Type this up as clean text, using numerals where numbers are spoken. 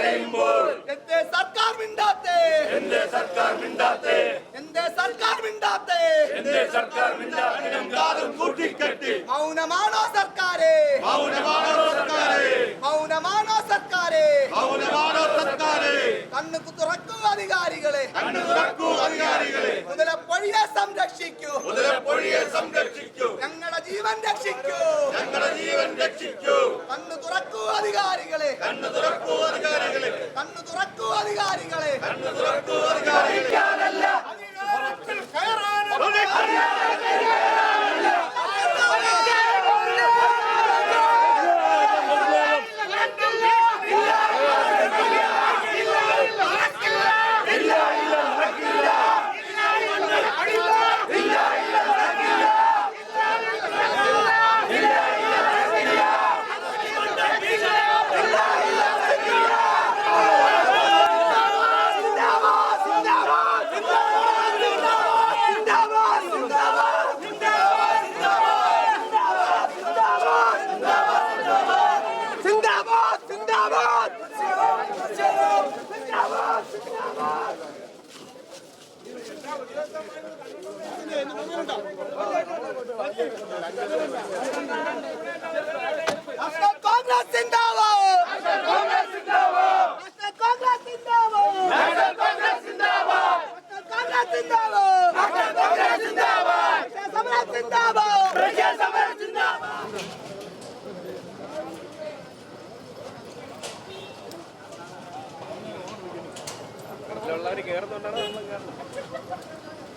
കരയുമ്പോൾ എന്തേ സർക്കാർ മിണ്ടാത്തെ എന്തേ സർക്കാർ മിണ്ടാത്തെ എന്തേ സർക്കാർ മിണ്ടാത്തെ എന്തേ സർക്കാർ മിണ്ടാത്തെ കാതും കൂട്ടിക്കെട്ടി മൗനമാണോ സർക്കാരെ മൗനമാണോ സർക്കാരെ മൗനമാണോ സർക്കാരെ മൗനമാണോ സർക്കാരെ കണ്ണു തുറക്കൂ അധികാരികളെ കണ്ണു തുറക്കൂ അധികാരികളെ മുതലപ്പൊഴിയെ സംരക്ഷിക്കൂ മുതലപ്പൊഴിയെ സംരക്ഷിക്കൂ ഞങ്ങളുടെ ജീവൻ രക്ഷിക്കൂ ഞങ്ങളുടെ ജീവൻ രക്ഷിക്കൂ കണ്ണു തുറക്കൂ അധികാരികളെ കണ്ണു തുറക്കൂ അധികാരികളെ കണ്ണു തുറക്കൂ അധികാരികളെ കണ്ണു തുറക്കൂ അധികാരികളെ കോൺഗ്രസ് സിന്ദാബാദ് കോൺഗ്രസ് സിന്ദാബാദ് കോൺഗ്രസ് സിന്ദാബാദ് കോൺഗ്രസ് സിന്ദാബാദ് കോൺഗ്രസ് സിന്ദാബാദ് സമരം സിന്ദാബാദ് സമരം സിന്ദാബാദ് ഉള്ളവർ കേറുന്നുണ്ടാണ് നമ്മൾ കേറുന്നു